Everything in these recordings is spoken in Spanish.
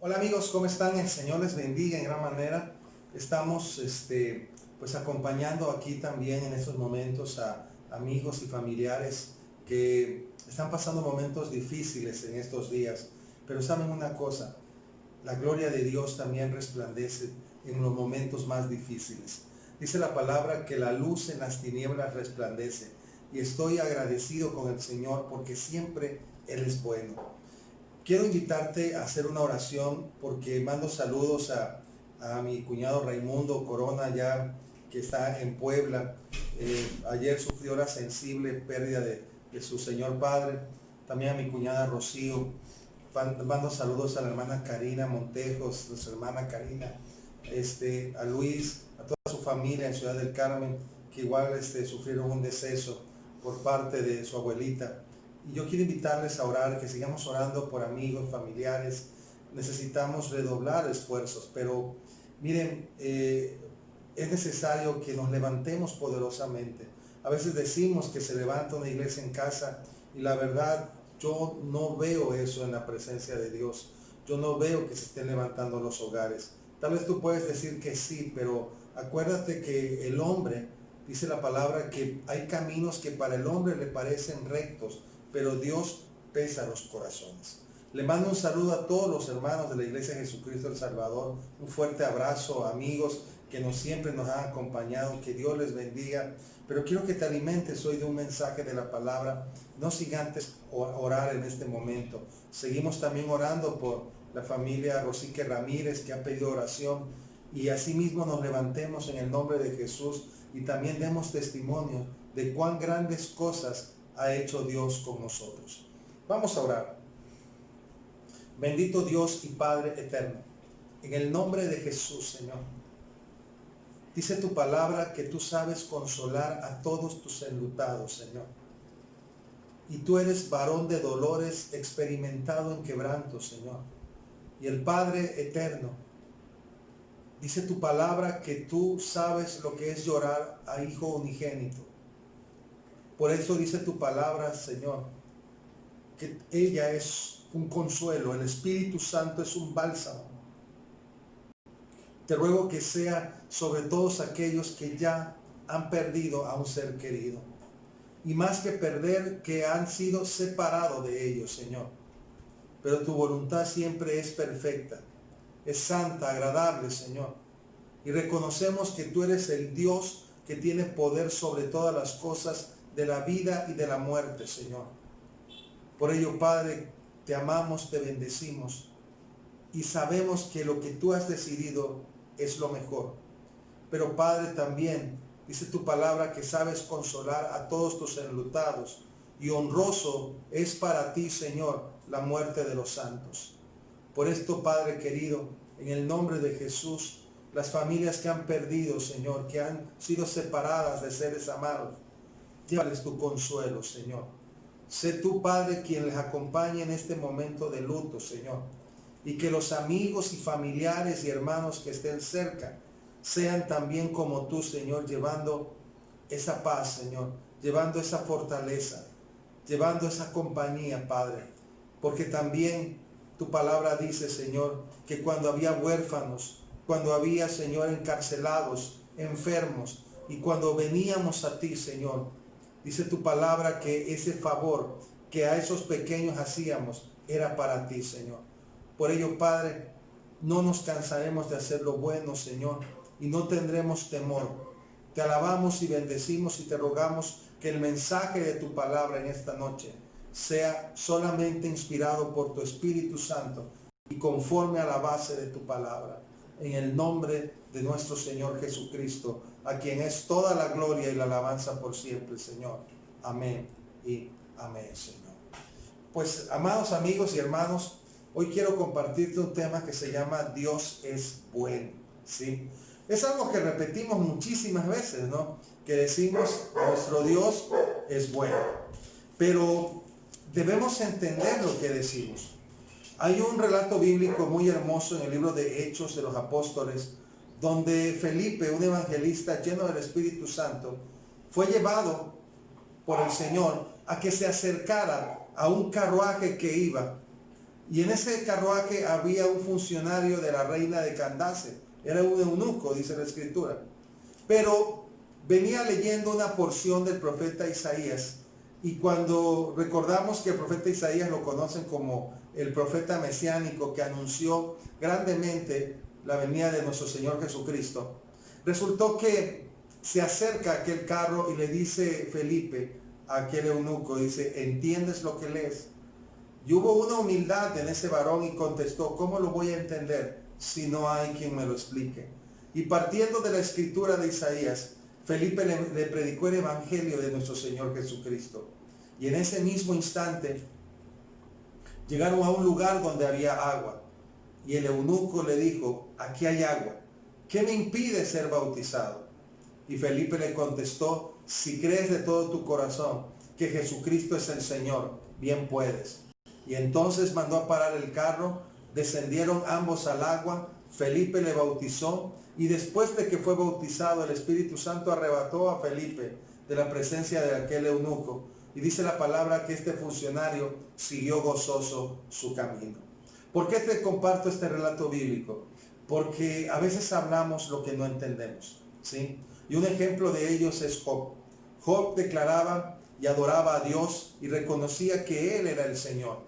Hola amigos, ¿cómo están? El Señor les bendiga en gran manera. Estamos pues acompañando aquí también en estos momentos a amigos y familiares que están pasando momentos difíciles en estos días. Pero saben una cosa, la gloria de Dios también resplandece en los momentos más difíciles. Dice la palabra que la luz en las tinieblas resplandece. Y estoy agradecido con el Señor porque siempre Él es bueno. Quiero invitarte a hacer una oración porque mando saludos a mi cuñado Raimundo Corona, ya que está en Puebla. Ayer sufrió la sensible pérdida de su señor padre. También a mi cuñada Rocío. Mando saludos a la hermana Karina Montejos, nuestra hermana Karina, a Luis, a toda su familia en Ciudad del Carmen, que igual sufrieron un deceso por parte de su abuelita. Y yo quiero invitarles a orar, que sigamos orando por amigos, familiares. Necesitamos redoblar esfuerzos, pero miren, es necesario que nos levantemos poderosamente. A veces decimos que se levanta una iglesia en casa y la verdad yo no veo eso en la presencia de Dios. Yo no veo que se estén levantando los hogares. Tal vez tú puedes decir que sí, pero acuérdate que el hombre, dice la palabra, que hay caminos que para el hombre le parecen rectos, pero Dios pesa los corazones. Le mando un saludo a todos los hermanos de la Iglesia de Jesucristo el Salvador. Un fuerte abrazo, amigos que siempre nos han acompañado. Que Dios les bendiga. Pero quiero que te alimentes hoy de un mensaje de la palabra. No sin antes orar en este momento. Seguimos también orando por la familia Rosique Ramírez, que ha pedido oración. Y asimismo nos levantemos en el nombre de Jesús y también demos testimonio de cuán grandes cosas ha hecho Dios con nosotros. Vamos a orar. Bendito Dios y Padre eterno, en el nombre de Jesús, Señor. Dice tu palabra que tú sabes consolar a todos tus enlutados, Señor. Y tú eres varón de dolores, experimentado en quebranto, Señor. Y el Padre eterno, dice tu palabra que tú sabes lo que es llorar a hijo unigénito. Por eso dice tu palabra, Señor, que ella es un consuelo, el Espíritu Santo es un bálsamo. Te ruego que sea sobre todos aquellos que ya han perdido a un ser querido. Y más que perder, que han sido separados de ellos, Señor. Pero tu voluntad siempre es perfecta, es santa, agradable, Señor. Y reconocemos que tú eres el Dios que tiene poder sobre todas las cosas de la vida y de la muerte, Señor. Por ello, Padre, te amamos, te bendecimos y sabemos que lo que tú has decidido es lo mejor. Pero Padre, también dice tu palabra que sabes consolar a todos tus enlutados y honroso es para ti, Señor, la muerte de los santos. Por esto, Padre querido, en el nombre de Jesús, las familias que han perdido, Señor, que han sido separadas de seres amados, llévales tu consuelo, Señor. Sé tú, Padre, quien les acompañe en este momento de luto, Señor. Y que los amigos y familiares y hermanos que estén cerca sean también como tú, Señor, llevando esa paz, Señor, llevando esa fortaleza, llevando esa compañía, Padre. Porque también tu palabra dice, Señor, que cuando había huérfanos, cuando había, Señor, encarcelados, enfermos, y cuando veníamos a ti, Señor, dice tu palabra que ese favor que a esos pequeños hacíamos era para ti, Señor. Por ello, Padre, no nos cansaremos de hacer lo bueno, Señor, y no tendremos temor. Te alabamos y bendecimos y te rogamos que el mensaje de tu palabra en esta noche sea solamente inspirado por tu Espíritu Santo y conforme a la base de tu palabra. En el nombre de nuestro Señor Jesucristo, a quien es toda la gloria y la alabanza por siempre, Señor. Amén y amén, Señor. Pues, amados amigos y hermanos, hoy quiero compartirte un tema que se llama Dios es bueno, ¿sí? Es algo que repetimos muchísimas veces, ¿no? Que decimos, nuestro Dios es bueno. Pero debemos entender lo que decimos. Hay un relato bíblico muy hermoso en el libro de Hechos de los Apóstoles, donde Felipe, un evangelista lleno del Espíritu Santo, fue llevado por el Señor a que se acercara a un carruaje que iba Y en ese carruaje había un funcionario de la reina de Candace. Era un eunuco, dice la escritura. Pero venía leyendo una porción del profeta Isaías. Y cuando recordamos que el profeta Isaías lo conocen como el profeta mesiánico que anunció grandemente la venida de nuestro Señor Jesucristo, resultó que se acerca aquel carro y le dice Felipe a aquel eunuco, dice, ¿entiendes lo que lees? Y hubo una humildad en ese varón y contestó, ¿cómo lo voy a entender si no hay quien me lo explique? Y partiendo de la escritura de Isaías, Felipe le predicó el evangelio de nuestro Señor Jesucristo. Y en ese mismo instante llegaron a un lugar donde había agua. Y el eunuco le dijo, aquí hay agua. ¿Qué me impide ser bautizado? Y Felipe le contestó, si crees de todo tu corazón que Jesucristo es el Señor, bien puedes. Y entonces mandó a parar el carro, descendieron ambos al agua, Felipe le bautizó, y después de que fue bautizado, el Espíritu Santo arrebató a Felipe de la presencia de aquel eunuco. Y dice la palabra que este funcionario siguió gozoso su camino. ¿Por qué te comparto este relato bíblico? Porque a veces hablamos lo que no entendemos, ¿sí? Y un ejemplo de ellos es Job. Job declaraba y adoraba a Dios y reconocía que Él era el Señor.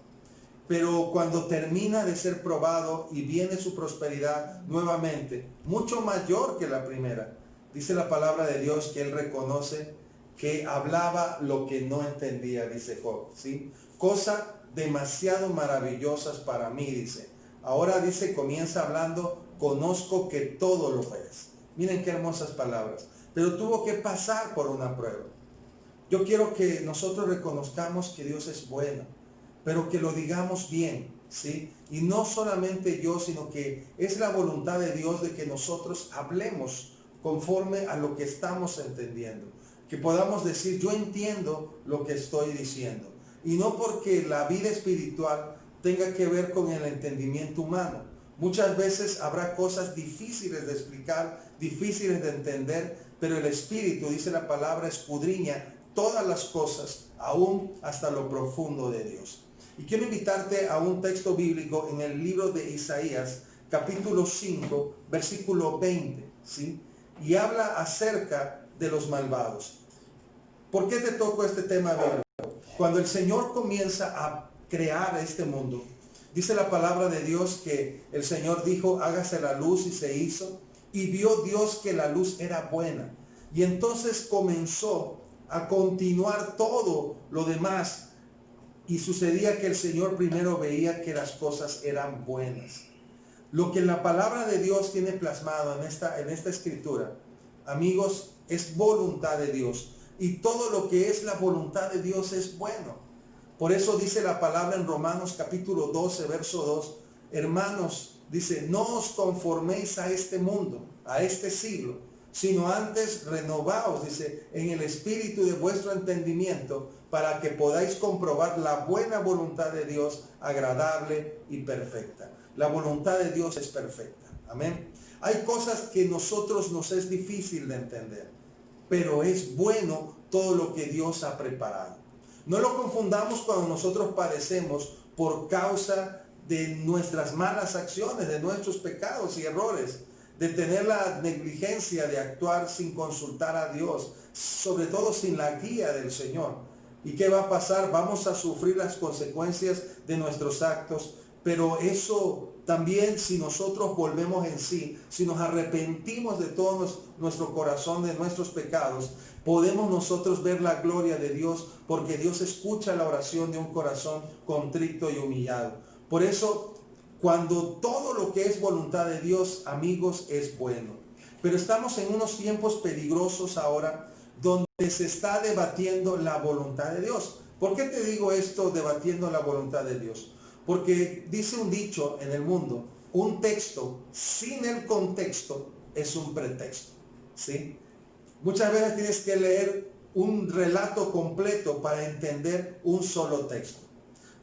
Pero cuando termina de ser probado y viene su prosperidad nuevamente, mucho mayor que la primera, dice la palabra de Dios que él reconoce que hablaba lo que no entendía, dice Job, ¿sí? Cosas demasiado maravillosas para mí, dice. Ahora dice, comienza hablando, conozco que todo lo puedes. Miren qué hermosas palabras. Pero tuvo que pasar por una prueba. Yo quiero que nosotros reconozcamos que Dios es bueno, pero que lo digamos bien, ¿sí? Y no solamente yo, sino que es la voluntad de Dios de que nosotros hablemos conforme a lo que estamos entendiendo. Que podamos decir, yo entiendo lo que estoy diciendo. Y no porque la vida espiritual tenga que ver con el entendimiento humano. Muchas veces habrá cosas difíciles de explicar, difíciles de entender, pero el Espíritu, dice la palabra, escudriña todas las cosas, aún hasta lo profundo de Dios. Y quiero invitarte a un texto bíblico en el libro de Isaías, capítulo 5, versículo 20, ¿sí? Y habla acerca de los malvados. ¿Por qué te toco este tema bíblico? Cuando el Señor comienza a crear este mundo, dice la palabra de Dios que el Señor dijo, hágase la luz, y se hizo, y vio Dios que la luz era buena. Y entonces comenzó a continuar todo lo demás. Y sucedía que el Señor primero veía que las cosas eran buenas. Lo que la palabra de Dios tiene plasmado en esta escritura, amigos, es voluntad de Dios. Y todo lo que es la voluntad de Dios es bueno. Por eso dice la palabra en Romanos capítulo 12, verso 2, hermanos, dice, no os conforméis a este mundo, a este siglo, sino antes renovaos, dice, en el espíritu de vuestro entendimiento, para que podáis comprobar la buena voluntad de Dios, agradable y perfecta. La voluntad de Dios es perfecta. Amén. Hay cosas que nosotros nos es difícil de entender, pero es bueno todo lo que Dios ha preparado. No lo confundamos cuando nosotros padecemos por causa de nuestras malas acciones, de nuestros pecados y errores, de tener la negligencia de actuar sin consultar a Dios, sobre todo sin la guía del Señor. ¿Y qué va a pasar? Vamos a sufrir las consecuencias de nuestros actos, pero eso también, si nosotros volvemos en sí, si nos arrepentimos de todo nuestro corazón, de nuestros pecados, podemos nosotros ver la gloria de Dios, porque Dios escucha la oración de un corazón contrito y humillado. Por eso, cuando todo lo que es voluntad de Dios, amigos, es bueno. Pero estamos en unos tiempos peligrosos ahora, donde se está debatiendo la voluntad de Dios. ¿Por qué te digo esto, debatiendo la voluntad de Dios? Porque dice un dicho en el mundo, un texto sin el contexto es un pretexto, ¿sí? Muchas veces tienes que leer un relato completo para entender un solo texto.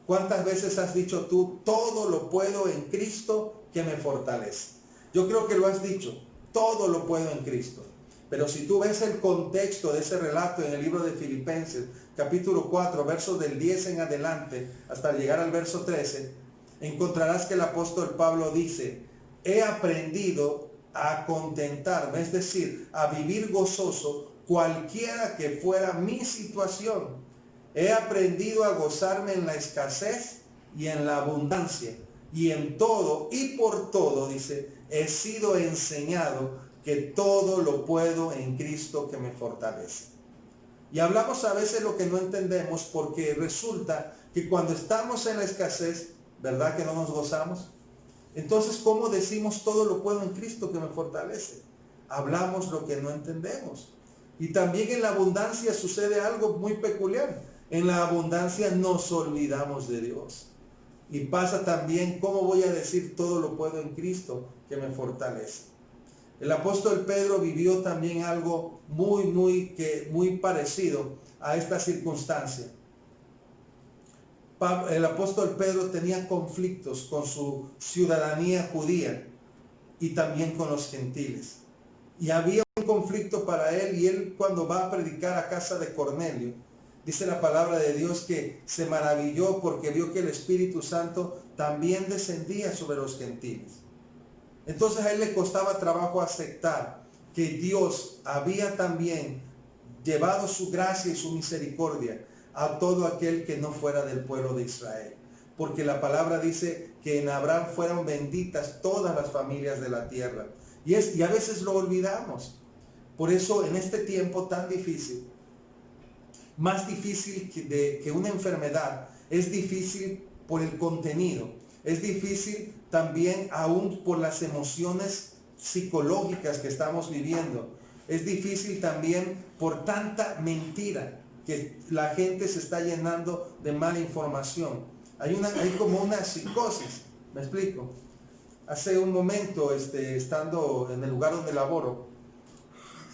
¿Cuántas veces has dicho tú, todo lo puedo en Cristo que me fortalece? Yo creo que lo has dicho, todo lo puedo en Cristo. Pero si tú ves el contexto de ese relato en el libro de Filipenses, capítulo 4, versos del 10 en adelante, hasta llegar al verso 13, encontrarás que el apóstol Pablo dice, he aprendido a contentarme, es decir, a vivir gozoso cualquiera que fuera mi situación. He aprendido a gozarme en la escasez y en la abundancia, y en todo y por todo, dice, he sido enseñado que todo lo puedo en Cristo que me fortalece. Y hablamos a veces lo que no entendemos, porque resulta que cuando estamos en la escasez, ¿verdad que no nos gozamos? Entonces, ¿cómo decimos todo lo puedo en Cristo que me fortalece? Hablamos lo que no entendemos. Y también en la abundancia sucede algo muy peculiar. En la abundancia nos olvidamos de Dios. Y pasa también, ¿cómo voy a decir todo lo puedo en Cristo que me fortalece? El apóstol Pedro vivió también algo muy parecido a esta circunstancia. El apóstol Pedro tenía conflictos con su ciudadanía judía y también con los gentiles. Y había un conflicto para él, y él, cuando va a predicar a casa de Cornelio, dice la palabra de Dios que se maravilló porque vio que el Espíritu Santo también descendía sobre los gentiles. Entonces a él le costaba trabajo aceptar que Dios había también llevado su gracia y su misericordia a todo aquel que no fuera del pueblo de Israel. Porque la palabra dice que en Abraham fueron benditas todas las familias de la tierra. Y a veces lo olvidamos. Por eso en este tiempo tan difícil, más difícil que una enfermedad, es difícil por el contenido. Es difícil también aún por las emociones psicológicas que estamos viviendo. Es difícil también por tanta mentira que la gente se está llenando de mala información. Hay como una psicosis, ¿me explico? Hace un momento, estando en el lugar donde laboro,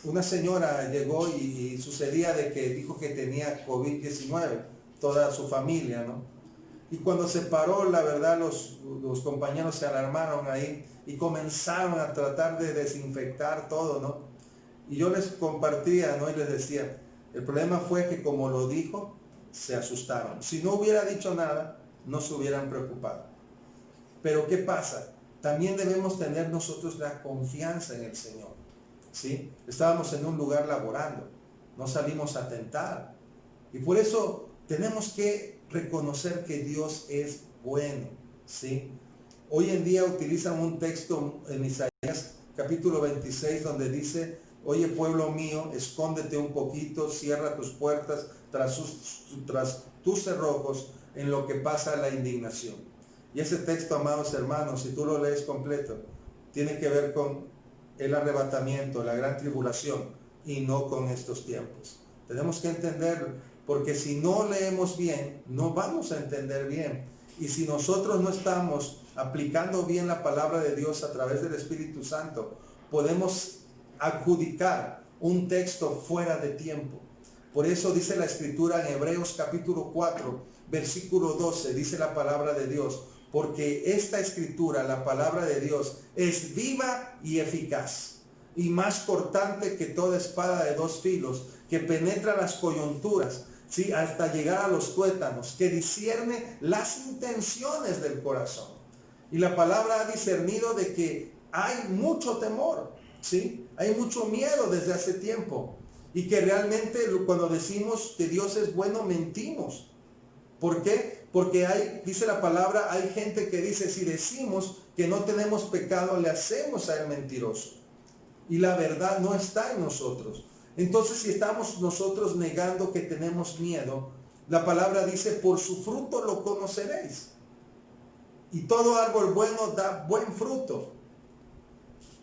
una señora llegó y sucedía de que dijo que tenía COVID-19, toda su familia, ¿no? Y cuando se paró, la verdad, los compañeros se alarmaron ahí y comenzaron a tratar de desinfectar todo, ¿no? Y yo les compartía, ¿no? Y les decía, el problema fue que como lo dijo, se asustaron. Si no hubiera dicho nada, no se hubieran preocupado. Pero ¿qué pasa? También debemos tener nosotros la confianza en el Señor, ¿sí? Estábamos en un lugar laborando, no salimos a tentar. Y por eso tenemos que reconocer que Dios es bueno, ¿sí? Hoy en día utilizan un texto en Isaías capítulo 26 donde dice, oye pueblo mío, escóndete un poquito, cierra tus puertas tras tus cerrojos en lo que pasa la indignación. Y ese texto, amados hermanos, si tú lo lees completo, tiene que ver con el arrebatamiento, la gran tribulación, y no con estos tiempos. Tenemos que entender, porque si no leemos bien, no vamos a entender bien. Y si nosotros no estamos aplicando bien la palabra de Dios a través del Espíritu Santo, podemos adjudicar un texto fuera de tiempo. Por eso dice la Escritura en Hebreos capítulo 4, versículo 12, dice la palabra de Dios, porque esta Escritura, la palabra de Dios, es viva y eficaz, y más cortante que toda espada de dos filos, que penetra las coyunturas, ¿sí? Hasta llegar a los tuétanos, que discierne las intenciones del corazón. Y la palabra ha discernido de que hay mucho temor, ¿sí? Hay mucho miedo desde hace tiempo. Y que realmente cuando decimos que Dios es bueno, mentimos. ¿Por qué? Porque dice la palabra, hay gente que dice, si decimos que no tenemos pecado, le hacemos a él mentiroso. Y la verdad no está en nosotros. Entonces, si estamos nosotros negando que tenemos miedo, la palabra dice, por su fruto lo conoceréis. Y todo árbol bueno da buen fruto.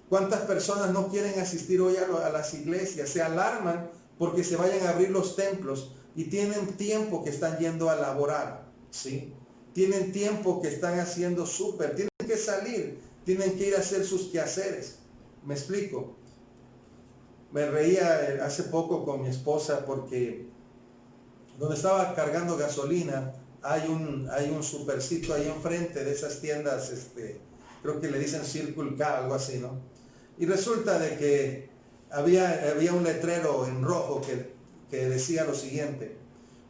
¿Cuántas personas no quieren asistir hoy a las iglesias? Se alarman porque se vayan a abrir los templos y tienen tiempo que están yendo a laborar, ¿sí? Tienen tiempo que están haciendo súper, tienen que salir, tienen que ir a hacer sus quehaceres. ¿Me explico? Me reía hace poco con mi esposa porque donde estaba cargando gasolina hay un supercito ahí enfrente de esas tiendas, creo que le dicen Circle K, algo así, ¿no? Y resulta de que había un letrero en rojo que decía lo siguiente: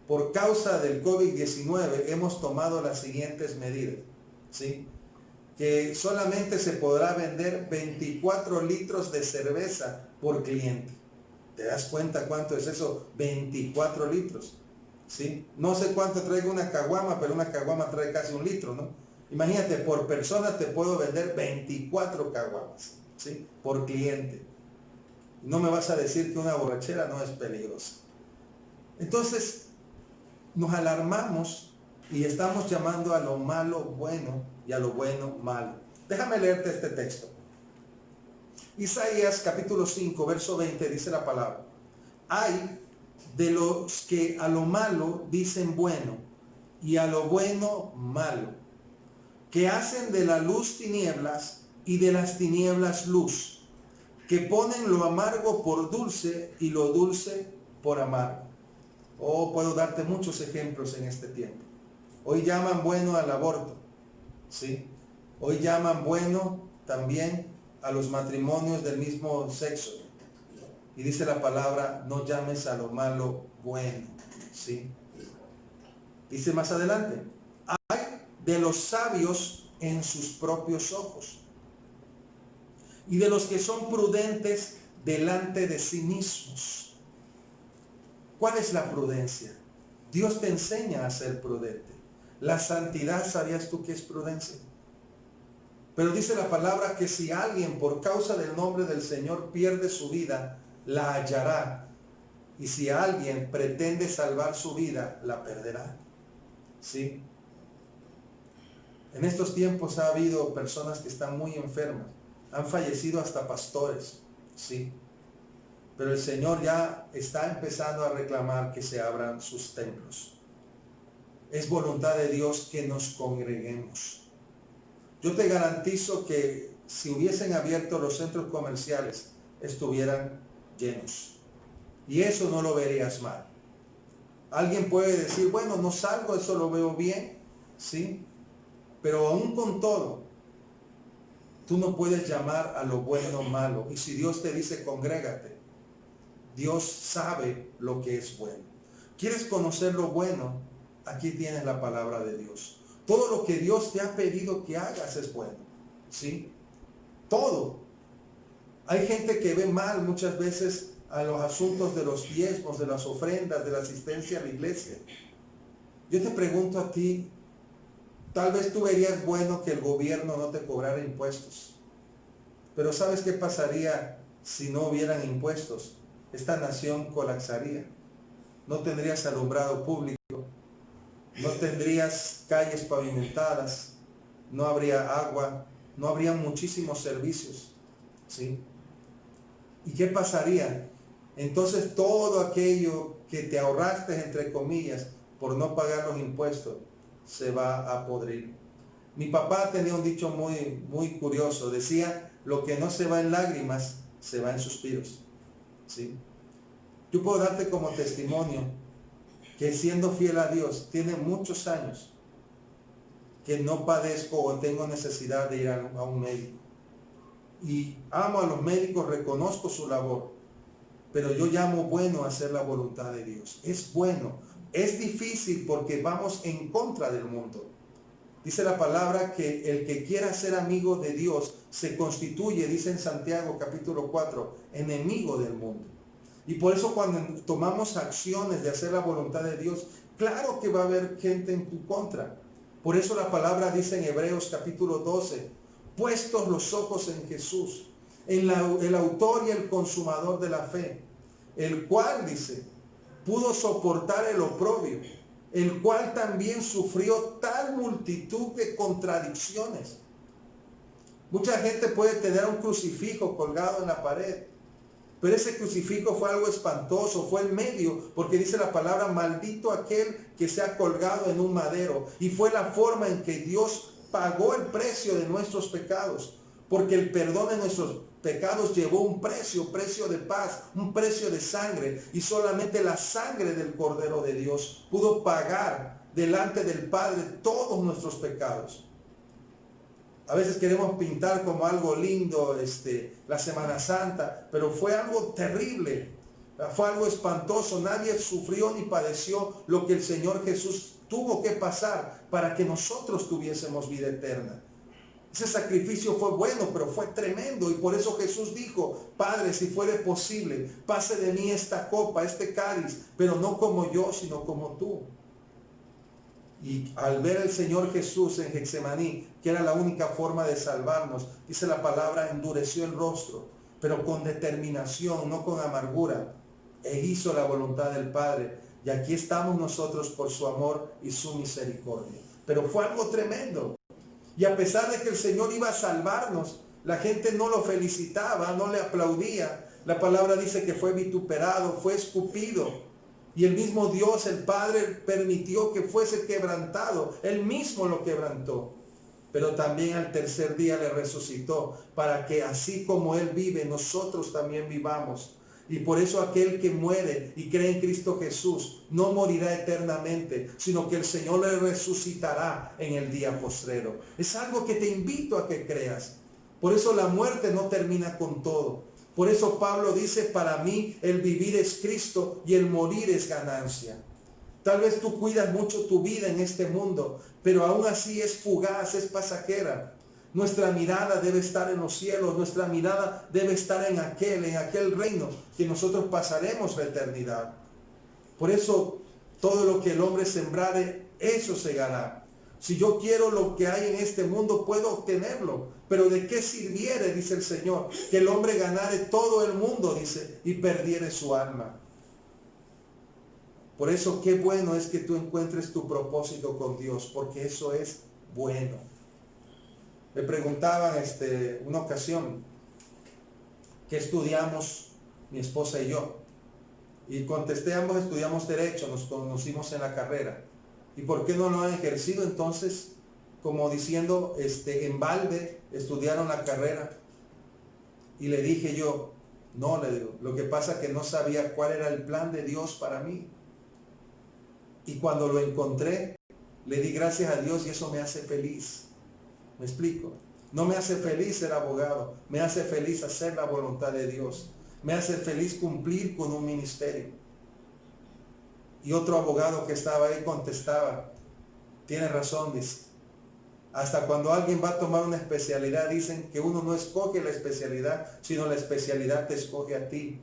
por causa del COVID-19 hemos tomado las siguientes medidas. ¿sí? Que solamente se podrá vender 24 litros de cerveza por cliente. ¿Te das cuenta cuánto es eso? 24 litros, ¿sí? No sé cuánto traiga una caguama, pero una caguama trae casi 1 litro, ¿no? Imagínate, por persona te puedo vender 24 caguamas, ¿sí? Por cliente. No me vas a decir que una borrachera no es peligrosa. Entonces, nos alarmamos y estamos llamando a lo malo bueno y a lo bueno malo. Déjame leerte este texto. Isaías capítulo 5, verso 20 dice la palabra: hay de los que a lo malo dicen bueno y a lo bueno malo, que hacen de la luz tinieblas y de las tinieblas luz, que ponen lo amargo por dulce y lo dulce por amargo. Oh, puedo darte muchos ejemplos en este tiempo. Hoy llaman bueno al aborto, ¿sí? Hoy llaman bueno también a los matrimonios del mismo sexo. Y dice la palabra, no llames a lo malo bueno, ¿sí? Dice más adelante, hay de los sabios en sus propios ojos y de los que son prudentes delante de sí mismos. ¿Cuál es la prudencia? Dios te enseña a ser prudente. La santidad, ¿sabías tú qué es prudencia? Pero dice la palabra que si alguien por causa del nombre del Señor pierde su vida, la hallará. Y si alguien pretende salvar su vida, la perderá. ¿Sí? En estos tiempos ha habido personas que están muy enfermas. Han fallecido hasta pastores. ¿Sí? Pero el Señor ya está empezando a reclamar que se abran sus templos. Es voluntad de Dios que nos congreguemos. Yo te garantizo que si hubiesen abierto los centros comerciales, estuvieran llenos. Y eso no lo verías mal. Alguien puede decir, bueno, no salgo, eso lo veo bien, ¿sí? Pero aún con todo, tú no puedes llamar a lo bueno malo. Y si Dios te dice, congrégate, Dios sabe lo que es bueno. ¿Quieres conocer lo bueno? Aquí tienes la palabra de Dios. Todo lo que Dios te ha pedido que hagas es bueno, ¿sí? Todo. Hay gente que ve mal muchas veces a los asuntos de los diezmos, de las ofrendas, de la asistencia a la iglesia. Yo te pregunto a ti, tal vez tú verías bueno que el gobierno no te cobrara impuestos. Pero ¿sabes qué pasaría si no hubieran impuestos? Esta nación colapsaría. No tendrías alumbrado público, no tendrías calles pavimentadas, no habría agua, no habría muchísimos servicios, ¿sí? ¿Y qué pasaría? Entonces todo aquello que te ahorraste, entre comillas, por no pagar los impuestos, se va a podrir. Mi papá tenía un dicho muy curioso. Decía, lo que no se va en lágrimas, se va en suspiros, ¿sí? Yo puedo darte como testimonio que siendo fiel a Dios, tiene muchos años que no padezco o tengo necesidad de ir a un médico. Y amo a los médicos, reconozco su labor, pero yo llamo bueno hacer la voluntad de Dios. Es bueno, es difícil porque vamos en contra del mundo. Dice la palabra que el que quiera ser amigo de Dios se constituye, dice en Santiago capítulo 4, enemigo del mundo. Y por eso cuando tomamos acciones de hacer la voluntad de Dios, claro que va a haber gente en tu contra. Por eso la palabra dice en Hebreos capítulo 12, puestos los ojos en Jesús, el autor y el consumador de la fe, el cual, dice, pudo soportar el oprobio, el cual también sufrió tal multitud de contradicciones. Mucha gente puede tener un crucifijo colgado en la pared, pero ese crucifijo fue algo espantoso, fue el medio, porque dice la palabra, maldito aquel que se ha colgado en un madero. Y fue la forma en que Dios pagó el precio de nuestros pecados, porque el perdón de nuestros pecados llevó un precio de paz, un precio de sangre, y solamente la sangre del Cordero de Dios pudo pagar delante del Padre todos nuestros pecados. A veces queremos pintar como algo lindo la Semana Santa, pero fue algo terrible, fue algo espantoso. Nadie sufrió ni padeció lo que el Señor Jesús tuvo que pasar para que nosotros tuviésemos vida eterna. Ese sacrificio fue bueno, pero fue tremendo. Y por eso Jesús dijo, Padre, si fuere posible, pase de mí esta copa, este cáliz, pero no como yo, sino como tú. Y al ver el Señor Jesús en Getsemaní, que era la única forma de salvarnos, dice la palabra, endureció el rostro, pero con determinación, no con amargura, e hizo la voluntad del Padre. Y aquí estamos nosotros por su amor y su misericordia. Pero fue algo tremendo. Y a pesar de que el Señor iba a salvarnos, la gente no lo felicitaba, no le aplaudía. La palabra dice que fue vituperado, fue escupido. Y el mismo Dios, el Padre, permitió que fuese quebrantado. Él mismo lo quebrantó. Pero también al tercer día le resucitó, para que así como Él vive, nosotros también vivamos. Y por eso aquel que muere y cree en Cristo Jesús no morirá eternamente, sino que el Señor le resucitará en el día postrero. Es algo que te invito a que creas. Por eso la muerte no termina con todo. Por eso Pablo dice, para mí el vivir es Cristo y el morir es ganancia. Tal vez tú cuidas mucho tu vida en este mundo, pero aún así es fugaz, es pasajera. Nuestra mirada debe estar en los cielos, nuestra mirada debe estar en aquel reino que nosotros pasaremos la eternidad. Por eso todo lo que el hombre sembrare, eso segará. Si yo quiero lo que hay en este mundo, puedo obtenerlo. Pero ¿de qué sirviere, dice el Señor, que el hombre ganare todo el mundo, dice, y perdiere su alma? Por eso qué bueno es que tú encuentres tu propósito con Dios, porque eso es bueno. Me preguntaban una ocasión qué estudiamos mi esposa y yo. Y contesté, ambos estudiamos Derecho, nos conocimos en la carrera. ¿Y por qué no lo han ejercido? Entonces, como diciendo, en balde estudiaron la carrera. Y le dije yo, no, le digo, lo que pasa es que no sabía cuál era el plan de Dios para mí. Y cuando lo encontré, le di gracias a Dios y eso me hace feliz. ¿Me explico? No me hace feliz ser abogado, me hace feliz hacer la voluntad de Dios. Me hace feliz cumplir con un ministerio. Y otro abogado que estaba ahí contestaba, tiene razón, dice. Hasta cuando alguien va a tomar una especialidad, dicen que uno no escoge la especialidad, sino la especialidad te escoge a ti.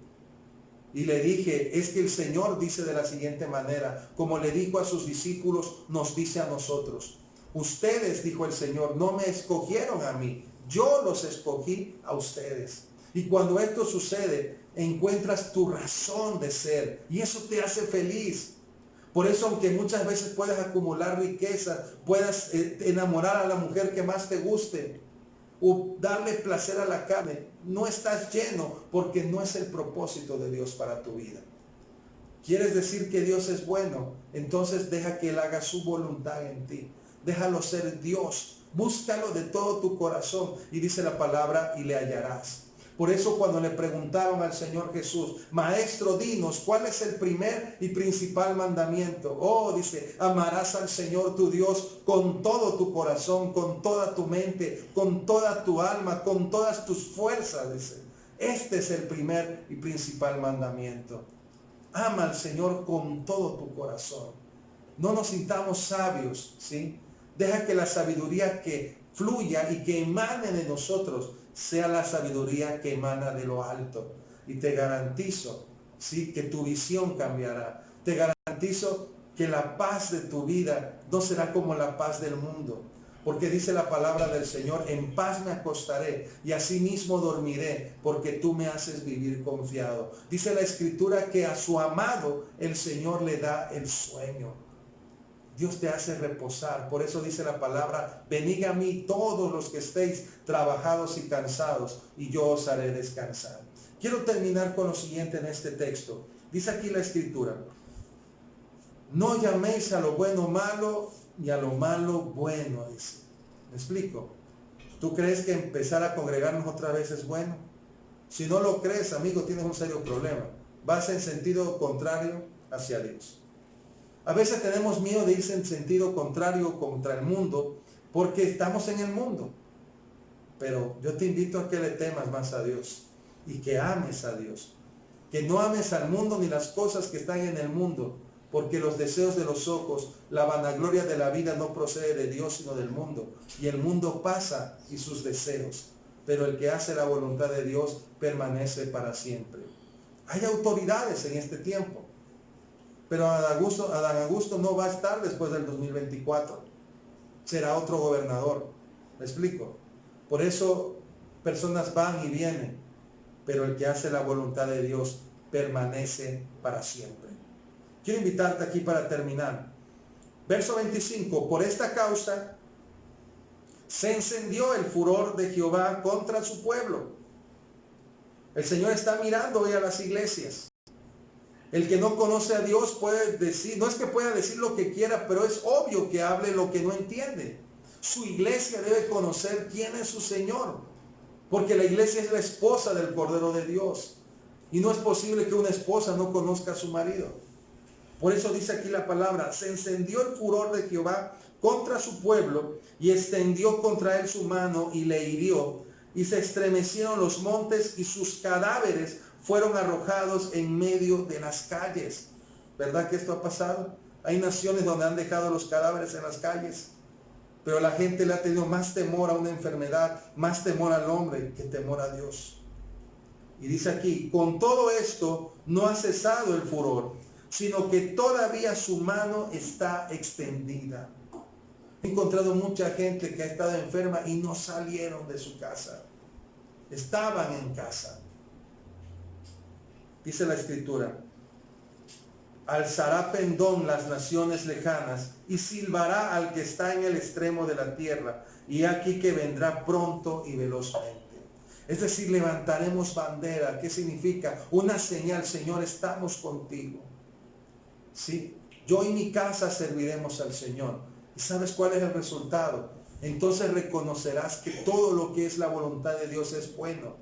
Y le dije, es que el Señor dice de la siguiente manera, como le dijo a sus discípulos, nos dice a nosotros. Ustedes, dijo el Señor, no me escogieron a mí, yo los escogí a ustedes. Y cuando esto sucede, encuentras tu razón de ser y eso te hace feliz. Por eso, aunque muchas veces puedas acumular riqueza, puedas enamorar a la mujer que más te guste o darle placer a la carne, no estás lleno porque no es el propósito de Dios para tu vida. ¿Quieres decir que Dios es bueno? Entonces deja que Él haga su voluntad en ti. Déjalo ser Dios. Búscalo de todo tu corazón. Y dice la palabra, y le hallarás. Por eso cuando le preguntaron al Señor Jesús, Maestro, dinos, ¿cuál es el primer y principal mandamiento? Oh, dice, amarás al Señor tu Dios con todo tu corazón, con toda tu mente, con toda tu alma, con todas tus fuerzas, dice. Este es el primer y principal mandamiento. Ama al Señor con todo tu corazón. No nos sintamos sabios, ¿sí? Deja que la sabiduría que fluya y que emane de nosotros sea la sabiduría que emana de lo alto. Y te garantizo, ¿sí?, que tu visión cambiará. Te garantizo que la paz de tu vida no será como la paz del mundo. Porque dice la palabra del Señor, en paz me acostaré y asimismo dormiré, porque tú me haces vivir confiado. Dice la Escritura que a su amado el Señor le da el sueño. Dios te hace reposar. Por eso dice la palabra, venid a mí todos los que estéis trabajados y cansados, y yo os haré descansar. Quiero terminar con lo siguiente en este texto. Dice aquí la Escritura, no llaméis a lo bueno malo, y a lo malo bueno, dice. ¿Me explico? ¿Tú crees que empezar a congregarnos otra vez es bueno? Si no lo crees, amigo, tienes un serio problema. Vas en sentido contrario hacia Dios. A veces tenemos miedo de irse en sentido contrario contra el mundo porque estamos en el mundo. Pero yo te invito a que le temas más a Dios y que ames a Dios. Que no ames al mundo ni las cosas que están en el mundo, porque los deseos de los ojos, la vanagloria de la vida no procede de Dios sino del mundo, y el mundo pasa y sus deseos, pero el que hace la voluntad de Dios permanece para siempre. Hay autoridades en este tiempo, pero Adán Augusto no va a estar después del 2024, será otro gobernador. ¿Me explico? Por eso personas van y vienen, pero el que hace la voluntad de Dios permanece para siempre. Quiero invitarte aquí para terminar. Verso 25, por esta causa se encendió el furor de Jehová contra su pueblo. El Señor está mirando hoy a las iglesias. El que no conoce a Dios puede decir, no es que pueda decir lo que quiera, pero es obvio que hable lo que no entiende. Su iglesia debe conocer quién es su Señor, porque la iglesia es la esposa del Cordero de Dios. Y no es posible que una esposa no conozca a su marido. Por eso dice aquí la palabra, se encendió el furor de Jehová contra su pueblo y extendió contra él su mano y le hirió. Y se estremecieron los montes y sus cadáveres fueron arrojados en medio de las calles. ¿Verdad que esto ha pasado? Hay naciones donde han dejado los cadáveres en las calles, pero la gente le ha tenido más temor a una enfermedad, más temor al hombre que temor a Dios. Y dice aquí, con todo esto no ha cesado el furor, sino que todavía su mano está extendida. He encontrado mucha gente que ha estado enferma y no salieron de su casa. Estaban en casa. Dice la Escritura, alzará pendón las naciones lejanas y silbará al que está en el extremo de la tierra. Y aquí que vendrá pronto y velozmente. Es decir, levantaremos bandera. ¿Qué significa? Una señal, Señor, estamos contigo. Sí, yo y mi casa serviremos al Señor. ¿Y sabes cuál es el resultado? Entonces reconocerás que todo lo que es la voluntad de Dios es bueno.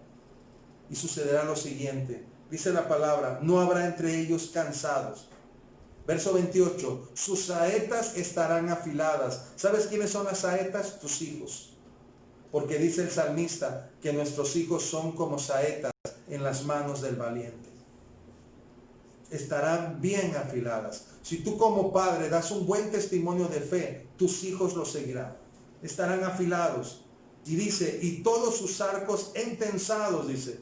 Y sucederá lo siguiente. Dice la palabra, no habrá entre ellos cansados. Verso 28, sus saetas estarán afiladas. ¿Sabes quiénes son las saetas? Tus hijos. Porque dice el salmista que nuestros hijos son como saetas en las manos del valiente. Estarán bien afiladas. Si tú como padre das un buen testimonio de fe, tus hijos lo seguirán. Estarán afilados. Y dice, y todos sus arcos entensados, dice.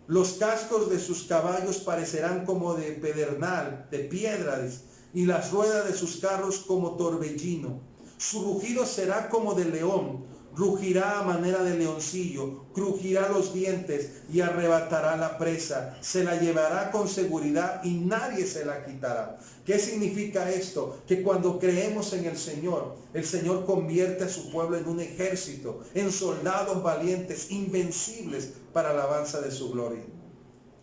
Los cascos de sus caballos parecerán como de pedernal, de piedra, dice, y las ruedas de sus carros como torbellino. Su rugido será como de león, rugirá a manera de leoncillo, crujirá los dientes y arrebatará la presa, se la llevará con seguridad y nadie se la quitará. ¿Qué significa esto? Que cuando creemos en el Señor convierte a su pueblo en un ejército, en soldados valientes, invencibles para alabanza de su gloria.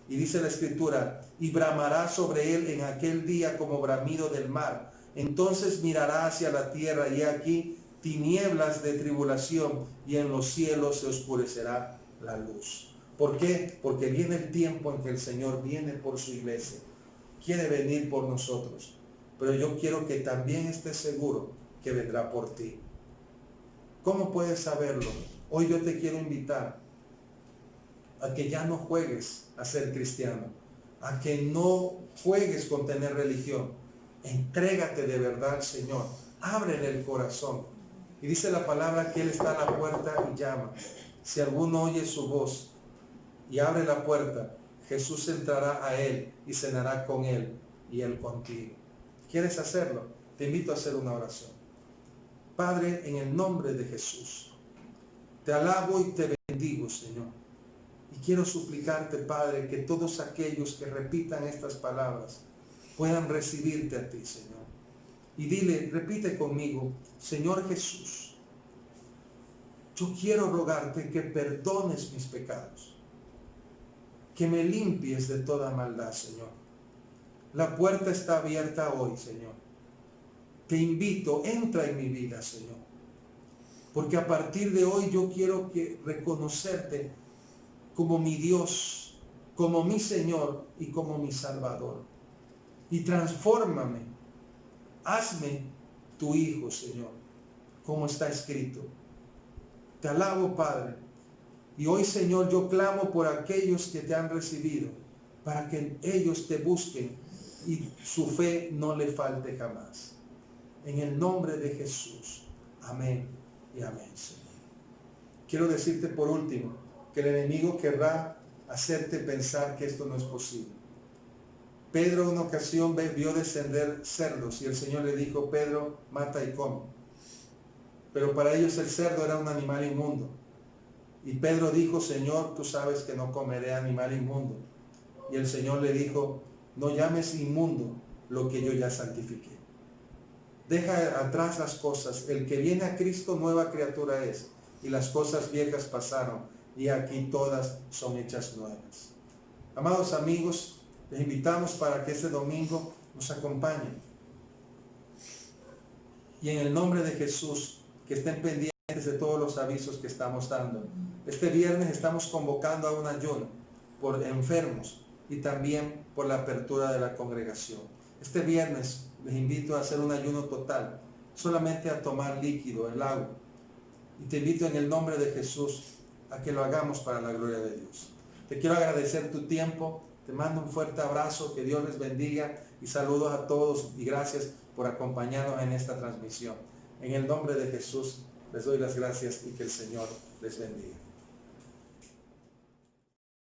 Y dice la Escritura, y bramará sobre él en aquel día como bramido del mar. Entonces mirará hacia la tierra y aquí tinieblas de tribulación y en los cielos se oscurecerá la luz. ¿Por qué? Porque viene el tiempo en que el Señor viene por su iglesia. Quiere venir por nosotros. Pero yo quiero que también estés seguro que vendrá por ti. ¿Cómo puedes saberlo? Hoy yo te quiero invitar a que ya no juegues a ser cristiano, a que no juegues con tener religión. Entrégate de verdad al Señor. Ábrele el corazón. Y dice la palabra que Él está a la puerta y llama. Si alguno oye su voz y abre la puerta, Jesús entrará a él y cenará con él y él contigo. ¿Quieres hacerlo? Te invito a hacer una oración. Padre, en el nombre de Jesús, te alabo y te bendigo, Señor. Y quiero suplicarte, Padre, que todos aquellos que repitan estas palabras puedan recibirte a ti, Señor. Y dile, repite conmigo, Señor Jesús, yo quiero rogarte que perdones mis pecados, que me limpies de toda maldad, Señor. La puerta está abierta hoy, Señor. Te invito, entra en mi vida, Señor. Porque a partir de hoy yo quiero reconocerte como mi Dios, como mi Señor y como mi Salvador. Y transfórmame. Hazme tu Hijo, Señor, como está escrito. Te alabo, Padre. Y hoy, Señor, yo clamo por aquellos que te han recibido, para que ellos te busquen y su fe no le falte jamás. En el nombre de Jesús. Amén y amén, Señor. Quiero decirte por último que el enemigo querrá hacerte pensar que esto no es posible. Pedro en una ocasión vio descender cerdos y el Señor le dijo: Pedro, mata y come. Pero para ellos el cerdo era un animal inmundo. Y Pedro dijo: Señor, tú sabes que no comeré animal inmundo. Y el Señor le dijo: no llames inmundo lo que yo ya santifiqué. Deja atrás las cosas. El que viene a Cristo nueva criatura es. Y las cosas viejas pasaron. Y aquí todas son hechas nuevas. Amados amigos, les invitamos para que este domingo nos acompañen. Y en el nombre de Jesús, que estén pendientes de todos los avisos que estamos dando. Este viernes estamos convocando a un ayuno por enfermos y también por la apertura de la congregación. Este viernes les invito a hacer un ayuno total, solamente a tomar líquido, el agua. Y te invito en el nombre de Jesús a que lo hagamos para la gloria de Dios. Te quiero agradecer tu tiempo, te mando un fuerte abrazo, que Dios les bendiga y saludos a todos y gracias por acompañarnos en esta transmisión. En el nombre de Jesús les doy las gracias y que el Señor les bendiga.